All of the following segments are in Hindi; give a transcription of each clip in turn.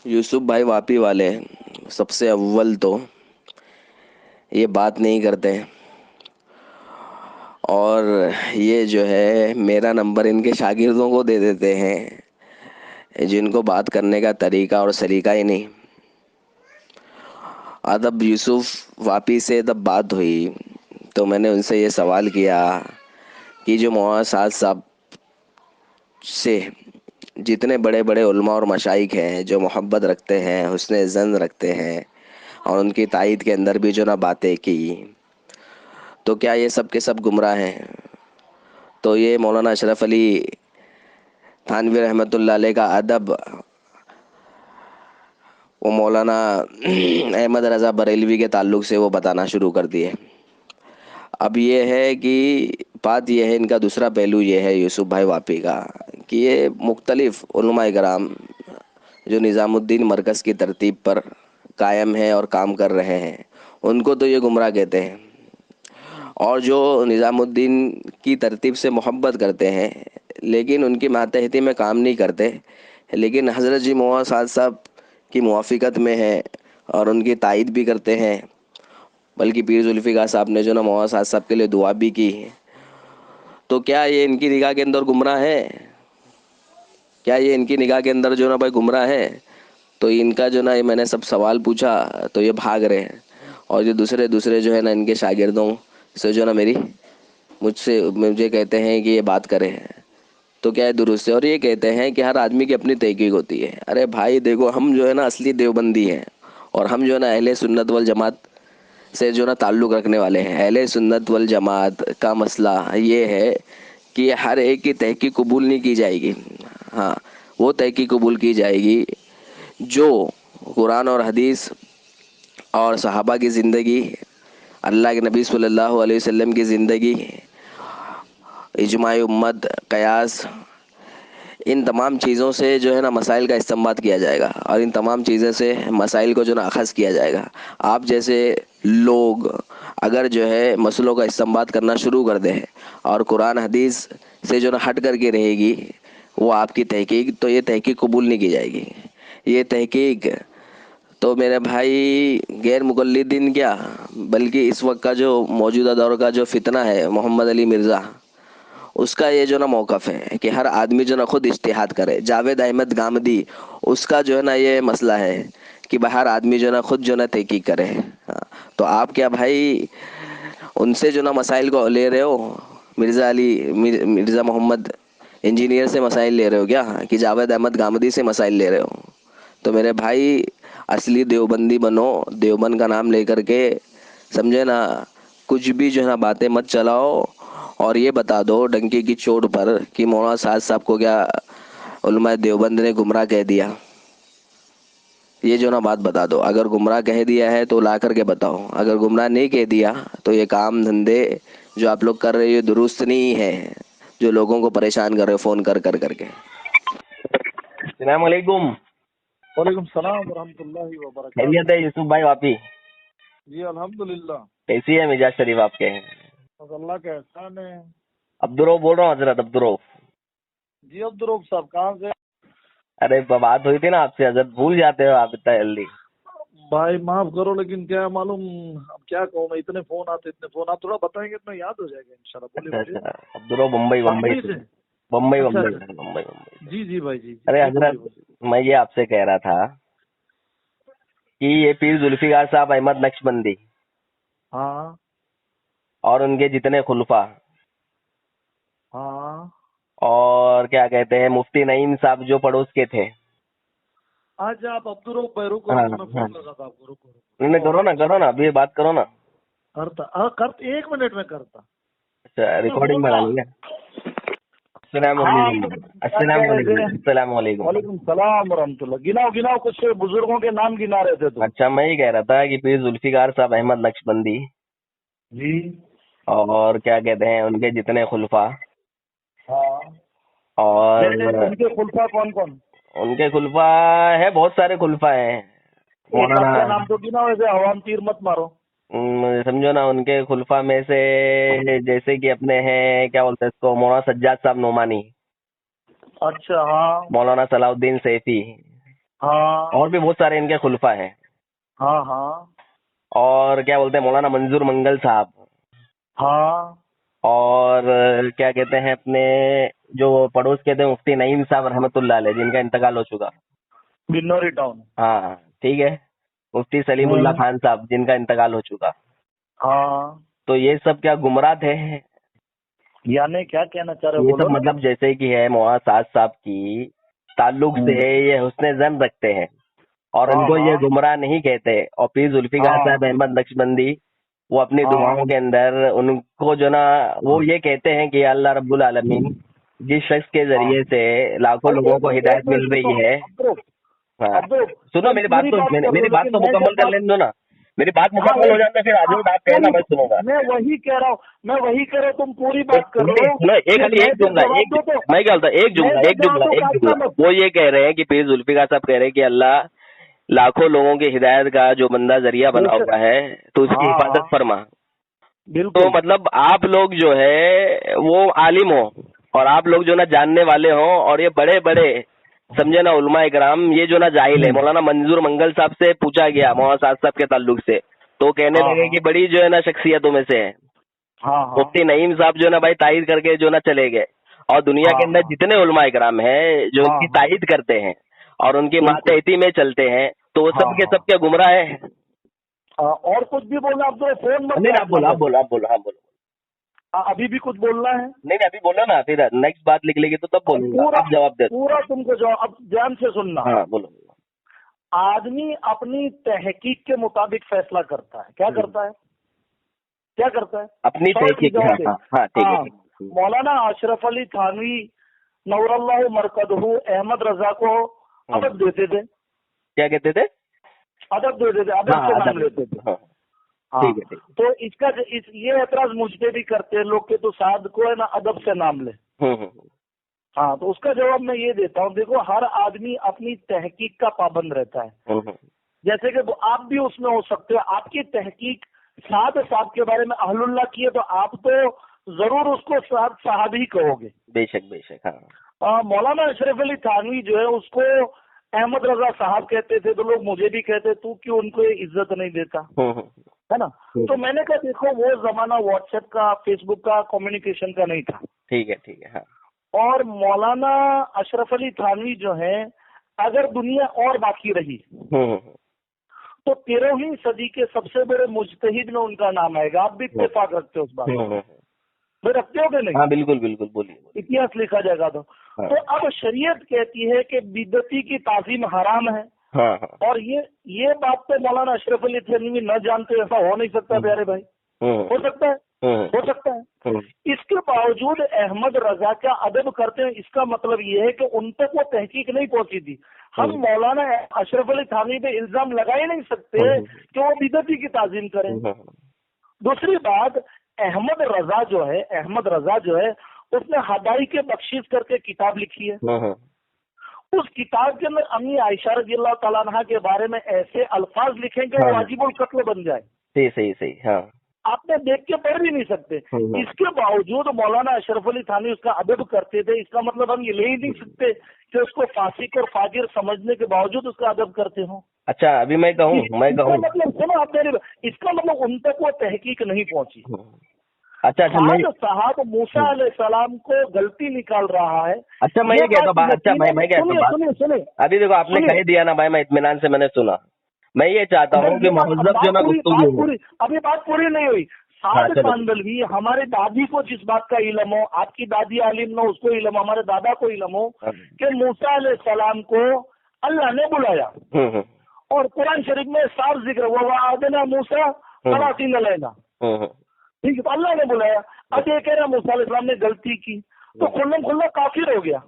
यूसुफ भाई वापी वाले सबसे अव्वल तो ये बात नहीं करते। और ये जो है मेरा नंबर इनके शागिर्दों को दे देते हैं, जिनको बात करने का तरीका और सलीका ही नहीं। तब यूसुफ वापी से तब बात हुई तो मैंने उनसे ये सवाल किया कि जो मौलाना साद साहब से जितने बड़े बड़े उलमा और मशाइख हैं जो मोहब्बत रखते हैं, हुस्न ज़न रखते हैं, और उनकी तायद के अंदर भी जो ना बातें की, तो क्या ये सब के सब गुमराह हैं? तो ये मौलाना अशरफ अली थानवी रहमतुल्लाह अलैह का अदब वो मौलाना अहमद रज़ा बरेलवी के ताल्लुक से वो बताना शुरू कर दिए। अब ये है कि बात ये है, इनका दूसरा पहलू ये है यूसुफ भाई वापी का, कि ये मुख्तलिफ उलमा इकराम जो निज़ामुद्दीन मरकज़ की तरतीब पर कायम है और काम कर रहे हैं, उनको तो ये गुमराह कहते हैं। और जो निज़ामुद्दीन की तरतीब से मोहब्बत करते हैं लेकिन उनकी मातहती में काम नहीं करते, लेकिन हज़रत जी मोहम्मद साद साहब की मुवाफ़िक़त में है और उनकी तायद भी करते हैं, बल्कि पीर जुल्फ़िकार साहब ने जो ना मोहम्मद साद साहब के लिए दुआ भी की है, तो क्या ये इनकी निगाह के अंदर गुमराह है? क्या ये इनकी निगाह के अंदर जो ना भाई गुमराह है? तो इनका जो ना ये मैंने सब सवाल पूछा तो ये भाग रहे हैं। और जो दूसरे दूसरे जो है ना इनके शागिर्दों से जो ना मेरी मुझसे मुझे कहते हैं कि ये बात करें, तो क्या है दुरुस्त है। और ये कहते हैं कि हर आदमी की अपनी तहकीक होती है। अरे भाई देखो, हम जो है ना असली देवबंदी हैं, और हम जो है ना अहले सुन्नत वल जमात से जो ना ताल्लुक़ रखने वाले हैं। अहले सुन्नत वल जमात का मसला ये है कि हर एक की तहकीक कबूल नहीं की जाएगी। हाँ, वो तहकीक कबूल की जाएगी जो कुरान और हदीस और सहाबा की ज़िंदगी, अल्लाह के नबी सल्लल्लाहु अलैहि वसल्लम की ज़िंदगी, इजमाई उम्मत, कयास, इन तमाम चीज़ों से जो है ना मसाइल का इस्तेमाल किया जाएगा, और इन तमाम चीज़ों से मसाइल को जो ना अखज़ किया जाएगा। आप जैसे लोग अगर जो है मसलों का इस्तेमाल करना शुरू कर दें और कुरान हदीस से जो ना हट कर के रहेगी वो आपकी तहकीक, तो ये तहकीक कबूल नहीं की जाएगी। ये तहकीक तो मेरे भाई गैर मुक़ल्लिदीन क्या, बल्कि इस वक्त का जो मौजूदा दौर का जो फितना है मोहम्मद अली मिर्ज़ा, उसका ये जो ना मौक़िफ़ है कि हर आदमी जो ना खुद इज्तिहाद करे। जावेद अहमद गामदी, उसका जो है ना ये मसला है कि हर आदमी जो ना खुद जो ना तहकीक करे। हाँ, तो आप क्या भाई उनसे जो ना मसाइल को ले रहे हो? मिर्ज़ा अली मिर्ज़ा मोहम्मद इंजीनियर से मसाइल ले रहे हो क्या, कि जावेद अहमद गामदी से मसाइल ले रहे हो? तो मेरे भाई असली देवबंदी बनो, देवबंद का नाम लेकर के, समझे ना, कुछ भी जो है ना बातें मत चलाओ। और ये बता दो डंके की चोट पर कि मौलाना साद साहब को क्या उलमाए देवबंद ने गुमराह कह दिया? ये जो ना बात बता दो। अगर गुमराह कह दिया है तो ला करके बताओ, अगर गुमराह नहीं कह दिया तो ये काम धंधे जो आप लोग कर रहे हो दुरुस्त नहीं है, जो लोगों को परेशान कर रहे हो फ़ोन कर कर करके। अस्सलाम वालेकुम। वालेकुम सलाम वरहमतुल्लाहि खैरियत वबरकातुहू। है यूसुफ भाई वापी? जी अल्हम्दुलिल्लाह। कैसी है मिजाज शरीफ आपके? बस अल्लाह का एहसान है। अब्दुर्रऊफ बोल रहा हूँ, हजरत अब्दुर्रऊफ। जी अब्दुल साहब कहाँ से? अरे बात हुई थी ना आपसे, हजरत भूल जाते हो आप इतना जल्दी। भाई माफ करो, लेकिन क्या मालूम, अब क्या कहूँ मैं, इतने फोन आते, थोड़ा बताएंगे तो याद हो जाएगा इंशाल्लाह। बोलिए अच्छा बोलिए। अच्छा, अब्दुर्रऊफ मुंबई मुंबई वाकई से। से? मुंबई अच्छा मुंबई अच्छा। से, मुंबई मुंबई से। जी जी भाई, जी जी अरे जी, बोलिए हजरत, बोलिए। मैं ये आपसे कह रहा था कि ये पीर जुल्फिकार साहब अहमद नक्शबंदी हाँ और उनके जितने खुलफा, हाँ। और क्या कहते हैं मुफ्ती नईम साहब जो पड़ोस के थे। आज आप अब्दुल बैरू को हाँ रुको, मैं हाँ, फोन लगाता आपको, रुको नहीं रुको। करो ना अभी बात करो ना। करता, कर 1 मिनट में करता। अच्छा, अब्दुल रिकॉर्डिंग बोल रहा। बनानी है। अस्सलाम हाँ आप वालेकुम। क्या अस्सलाम कह रहे वालेकुम। थे? अस्सलाम वालेकुम। वालेकुम सलाम वरहमतुल्लाह। गिनाओ गिनाओ, कुछ बुजुर्गों के नाम गिना रहे थे तुम। अच्छा, मैं ये कह रहा था कि पीर जुल्फिकार साहब अहमद नक्शबंदी जी। और क्या कहते हैं उनके जितने खुलफा, हाँ। जैसे और उनके खुलफा कौन कौन? उनके खुलफा है, बहुत सारे खुलफा हैं। एक आध मौलाना, का नाम तो गिनाओ, ऐसे हवाम तीर मत मारो। समझो ना, उनके खुलफा में से जैसे कि अपने हैं, क्या बोलते हैं इसको, मौलाना सज्जाद साहब नोमानी, अच्छा हाँ। मौलाना सलाउद्दीन सैफी, हाँ और भी बहुत सारे इनके खुलफा हैं। हाँ हाँ और क्या बोलते हैं, मौलाना मंजूर मंगल साहब, हाँ और क्या कहते हैं अपने जो पड़ोस के थे मुफ्ती नईम साहब रहमतुल्लाह अलैह, जिनका इंतकाल हो चुका। बिन्नौरी टाउन। हाँ ठीक है। मुफ्ती सलीमुल्लाह खान साहब, जिनका इंतकाल हो चुका। हाँ, तो ये सब क्या गुमराह थे? यानी क्या कहना चाह रहे हो, ये बोलो सब ना। मतलब जैसे कि है मोआ साद साहब की ताल्लुक से ये हुस्ने जन रखते हैं, और हाँ इनको ये हाँ गुमराह नहीं कहते। और पीर जुल्फिकार हाँ साहब अहमद नक्शबंदी, वो अपनी हाँ दुआओं के अंदर उनको जो ना, वो ये कहते हैं कि अल्लाह रब्बुल आलमीन जिस शख्स के हाँ। जरिए से लाखों भाई लोगों एक को मिनट, एक हिदायत मिनट मिल सुनो। रही है। अब्दुल, हाँ अब्दुल, सुनो तुम मेरी बात, पूरी तो बात कर रहे मेरी हो, बात लेकिन तो मैं मुकम्मल जब कर बात, लेने दो ना। मेरी बात हाँ मुकम्मल वही, हो जाने, फिर हाँ आगे आप कहना, पूरी, मैं सुनूंगा। मैं वही कह रहा हूँ, मैं वही कह रहा हूँ, तुम पूरी एक बात कर लो, सुनो, एक फिर खाली मैं एक जब जुमला, जवाब एक दो तो मैं क्या बोलता हूँ, एक मैं जुमला, जब एक जवाब जुमला, दो एक काटना जुमला। मत। वो ये कह रहे हैं कि पीर जुल्फिकार साहब कह रहे हैं कि अल्लाह लाखों लोगों की हिदायत का जो बंदा जरिया बना बेशक, हुआ है, तो उसकी हाँ हिफाजत हाँ फरमा। तो बिल्कुल। मतलब आप लोग जो है वो आलिम हो, और आप लोग जो ना जानने वाले हो, और ये बड़े बड़े समझे ना उलमा इकराम ये जो ना जाहिल है। मौलाना मंजूर मंगल साहब से पूछा गया मौलाना साहब साहब के ताल्लुक से, तो कहने हाँ लगे हाँ कि बड़ी जो है ना शख्सियतों में से है। हाँ हाँ मुफ्ती नईम साहब जो ना भाई तायद करके जो ना चले गए। और दुनिया के हाँ अंदर हाँ जितने उलमा इकराम हैं जो हाँ उनकी हाँ तायद करते हैं और उनकी बिल्कुल। मातहती में चलते हैं, तो वो हाँ सब के हाँ सब क्या गुमराह है? और कुछ भी बोलना, अब तो फोन मत नहीं नहीं, आप काटना बोलो, आप बस। बोलो, आप बोलो, हाँ बोलो। अभी भी कुछ बोलना है। नहीं नहीं, अभी बोलो ना, फिर नेक्स्ट बात लिख लेगी तो तब बोलूंगा, पूरा, आप जवाब दे दो। पूरा तुमको जवाब, अब ध्यान से सुनना। हाँ बोलो बोलो। आदमी अपनी तहकीक के मुताबिक फैसला करता है। क्या करता है, क्या करता है? अपनी शॉर्ट तहकीक, जवाब हाँ दे। हाँ हाँ, ठीक है हाँ, ठीक है। मौलाना अशरफ अली थानवी नौरल्लाह मरकदहू अहमद रजा को अदब देते थे, क्या कहते थे? अदब देते थे, अदब हाँ से नाम अदब, लेते थे। हाँ हाँ, ठीक है ठीक तो इसका ये एतराज मुझसे भी करते हैं लोग कि तो साद को है ना अदब से नाम ले। है। हाँ, तो उसका जवाब मैं ये देता हूँ, देखो हर आदमी अपनी तहकीक का पाबंद रहता है। हम्म। जैसे कि आप भी उसमें हो सकते हो, आपकी तहकीक साद साहब के बारे में अहलुल्लाह की है, तो आप तो जरूर उसको साद साहब ही कहोगे। बेशक बेशक, हाँ। मौलाना अशरफ अली थानवी जो है उसको अहमद रजा साहब कहते थे, तो लोग मुझे भी कहते तू क्यों उनको ये इज्जत नहीं देता, है ना। तो मैंने कहा देखो वो जमाना व्हाट्सएप का, फेसबुक का, कम्युनिकेशन का नहीं था। ठीक है, हाँ। और मौलाना अशरफ अली थानवी जो है, अगर दुनिया और बाकी रही तो 13वीं सदी के सबसे बड़े मुजतहिद में उनका नाम आएगा। आप भी इत्तेफाक रखते हो उस बात पर, तो रखते हो कि नहीं? हाँ बिल्कुल बिल्कुल, बोलिए। इतिहास लिखा जाएगा तो। हाँ। तो अब शरीयत कहती है कि बिदती की ताजीम हराम है। हाँ हाँ। और ये बात तो मौलाना अशरफ अली थानवी न जानते, ऐसा हो नहीं सकता प्यारे भाई। हो सकता है, हो सकता है। इसके बावजूद अहमद रजा का अदब करते हैं, इसका मतलब ये है कि उन तक वो तहकीक नहीं पहुंची थी। हम मौलाना अशरफ अली थानवी पे इल्जाम लगा ही नहीं सकते कि वो बिदती की ताजीम करें। दूसरी बात, अहमद रजा जो है उसने हदाई के बख्शिश करके किताब लिखी है। उस किताब के अंदर अम्मी आयशा रज़ियल्लाहु तआला अन्हा के बारे में ऐसे अल्फाज लिखेंगे वो वाजिबुल कत्ल बन जाए। सही, हाँ। आपने देख के पढ़ भी नहीं सकते। इसके बावजूद मौलाना अशरफ अली थानवी उसका अदब करते थे। इसका मतलब हम ये ले ही नहीं सकते कि उसको फासिक और फाजिर समझने के बावजूद उसका अदब करते हो। अच्छा, अभी मैं कहूँ इसका मतलब सुनो आप मेरे, इसका मतलब उन तक वो तहकीक नहीं पहुंची। अच्छा, मैं साहब मूसा अलैहिस्सलाम को गलती निकाल रहा है। अच्छा, मैं ये कहता हूँ, अच्छा मैं कहता हूँ, सुनिए, अभी देखो आपने कह दिया ना भाई, मैं इत्मीनान से मैंने सुना। मैं ये चाहता हूँ कि महज़ब जो ना गुफ्तगू हो। अभी बात पूरी नहीं हुई। साद कांदलवी, हमारे दादी को जिस बात का इल्म हो, आपकी दादी आलिम हो उसको इल्म, हमारे दादा को इल्म हो कि मूसा अलैहिस्सलाम को अल्लाह ने बुलाया और कुरान शरीफ में साफ जिक्र हुआ आदना मूसा सलासीन अलैना, ठीक है, तो अल्लाह ने बुलाया। अब ये कह रहा मूसा अलैहिस्सलाम ने गलती की तो खुल्ला काफिर हो गया।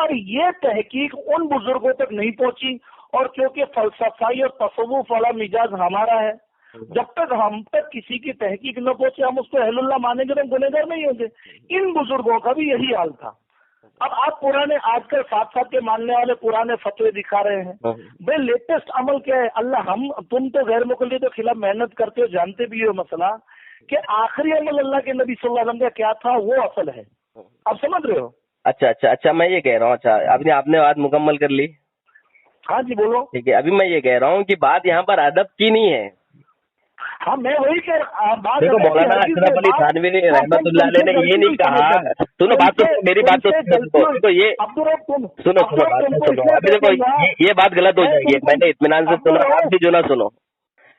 अब ये तहकीक उन बुजुर्गों तक नहीं पहुंची, और क्योंकि फलसफाई और तसव्वुफ वाला मिजाज हमारा है, जब तक हम तक किसी की तहकीक न पहुंचे हम उसको अहलुल्लाह मानेंगे तो गुनहगार नहीं होंगे। इन बुजुर्गों का भी यही हाल था। अब आप पुराने, आजकल साथ साथ के मानने वाले पुराने फतवे दिखा रहे हैं। भाई लेटेस्ट अमल क्या है? अल्लाह, तुम तो गैर मुकल्लिद के खिलाफ मेहनत करते हो, जानते भी हो मसला कि आखिरी अमल अल्लाह के नबी सल्लल्लाहु अलैहि वसल्लम का क्या था, वो असल है। आप समझ रहे हो? अच्छा, मैं ये कह रहा हूँ, अच्छा आपने बात मुकम्मल कर ली। हाँ जी बोलो। ठीक है, अभी मैं ये कह रहा हूँ कि बात यहाँ पर अदब की नहीं है। हाँ मैं वही कह बात देखो, अदब की मौलाना हरगिज़ अशरफ अली बात थानवी तुम रहमतुल्लाह अलैह तुमसे ने ये गलती नहीं हुई कहा। समझ सुनो बात तो, मेरी बात तो तुमसे सुनो। गलती हुई। देखो ये अब्दुल रऊफ तुम सुनो अब्दुल सुनो रऊफ बात तो तुमको सुनो। इसलिए अभी देखो भेजूंगा ये बात गलत हो मैं जाएगी। तुमको मैंने इत्मीनान से अब्दुल सुना, आप भी रऊफ जो ना सुनो,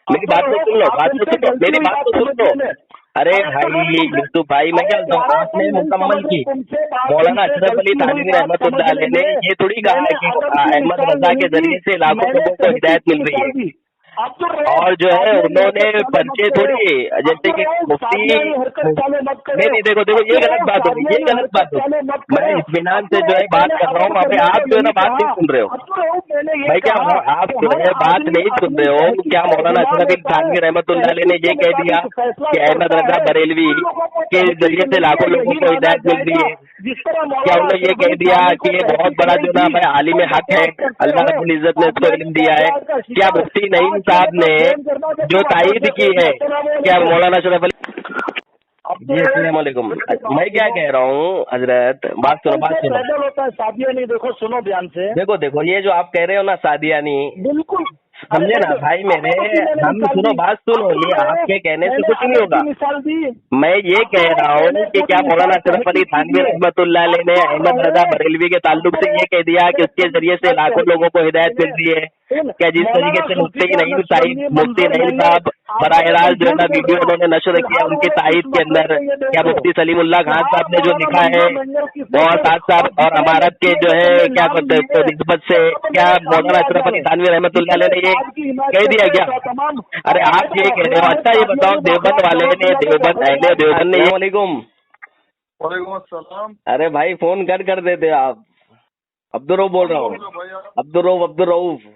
मेरी बात अब्दुल तो रऊफ सुन लो, आप बात तो तुमसे सुनो, गलती मेरी हुई बात बात तो सुन समझ लो। लेने। अरे अरे भाई तुमसे यूसुफ भाई, मैं क्या अरे बताऊँ, यार आपने तुम नहीं मुकम्मल समझ रहे की। तुमसे बात मौलाना तुमसे अशरफ अली गलती हुई थानवी बात समझ रहमतुल्लाह अलैह ने लेंगे। ये थोड़ी कहा मैंने कि अदब की अहमद मिसाल रजा नहीं के दी, जरिए से लाखों मैंने लोगों को तहकीक हिदायत की मिल रही मिसाल है। दी। अब्दुल रऊफ और जो है सादियानी उन्होंने हरकत चालू मत पर्चे करो। थोड़ी, जैसे अब्दुल कि रऊफ मुफ्ती, सादियानी हरकत चालू मत करो। नहीं देखो देखो, ये अब्दुल गलत रऊफ बात होगी, ये सादियानी गलत हरकत बात होगी। चालू मत मैं करो। इत्मीनान से अब्दुल जो है रऊफ बात मैंने कर रहा हूँ, अदब वहाँ पे करने आप को जो है ना यही बात नहीं कहा। सुन रहे हो। अब्दुल रऊफ मैंने ये भाई क्या कहा आप कि जो हर है बात आदमी नहीं सुन अपनी रहे हो? तहकीक क्या पर मौलाना गुमान अशरफ अली होता है, थानवी रहमतुल्लाह अलैह ने तहकीक ये के कह दिया मुताबिक फैसला कि अहमद करता रजा है। बरेलवी उन लोगों को के तहकीक जरिए से नहीं है, लाखों लोगों यही को माना हिदायत मिल रही जाएगा। है? जिस तरह क्या मौलाना उन्होंने ये अशरफ कह अली दिया थानवी को कि ये बहुत तहकीक बड़ा नहीं जो ना थी, भाई आलिम तुम हक है, बकवास करते अल्लाह रहे। रब्बुल इज्जत ने इसको सादियानी इल्म का दिया है? प्यार का क्या शिकार मुफ्ती नईम आज साहब तुम्हें तो ने फोन करना तो जो तुम अदब तायद से की है, बोलना। क्या अस्सलामुअलैकुम। मौलाना अशरफ अली अब्दुल जी रऊफ अस्सलाम वालेकुम। मेरी बात मैं क्या सुनो। कह रहा हूँ हजरत, बात सुनो अक्ल बात से सुनो। पैदल होता है सादियानी, देखो सुनो ध्यान से। देखो देखो, ये जो आप कह रहे हो ना सादियानी, बिल्कुल। अरे समझे ना भाई मेरे, अदब की मैंने हम मिसाल सुनो दी। बात सुनो, अब्दुल ये रऊफ आपके कहने से मैंने कुछ नहीं अदब की होगा। मिसाल दी। मैं ये अब्दुल कह रऊफ रहा मैंने हूँ कि खुद क्या मौलाना मिसाल अशरफ अली तहकीक की थानवी दी है। रहमतुल्लाह अलैह ने अहमद रजा अब्दुल बरेलवी के ताल्लुक से ये रऊफ कह दिया कि मैंने उसके खुद जरिए से मिसाल लाखों तहकीक लोगों को की हिदायत मिल है। रही है? सुन, क्या जिस तरीके मौलाना से मुफ्ती जुल्फिकार नईम साहिब, नक्शबंदी मुफ्ती मंजूर नईम मंगल, साहब आप बराह बिल्कुल रास्त जो है झूठ ना बोल वीडियो रहे हो। उन्होंने नशर किया फिलहाल उनकी वो इस तायद के मसले अंदर, पे ये क्या देखो, मुफ्ती सलीमुल्लाह खान फिलहाल साहब ने जो मौलाना लिखा है मंजूर मंगल की और फोटो साथ और साथ और जितने अमारत के व्यक्तियों जो के है तुमने क्या नाम बोलते लिए हैं निस्बत से, वो सब क्या मेरे सामने मौलाना आ अशरफ अली जाए। थानवी रहमतुल्लाह जितने अलैह ने ये साज की हिमायत कह दिया करते क्या? हैं तमाम। अरे अरे आप ये कह रहे हो? अखलाक अच्छा ये बताओ, सादियानी को देवबंद अखलाक वाले करो, ने, तुला को देवबंद अहले अखलाक। देवबंद ने, वालेकुम। वालेकुम अस्सलाम। अरे भाई फोन कर देते आप। अब्दुल रऊफ बोल कौन रहा बोल हूँ। रहे हो भाई आप? अब्दुल रऊफ।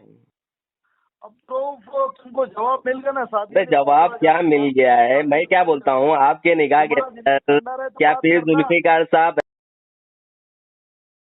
अब तो वो तुमको जवाब मिल गया ना साथी। अरे जवाब क्या मिल गया है? मैं क्या बोलता हूँ, आपके निगाह के अंदर क्या पीर जुल्फिकार साहब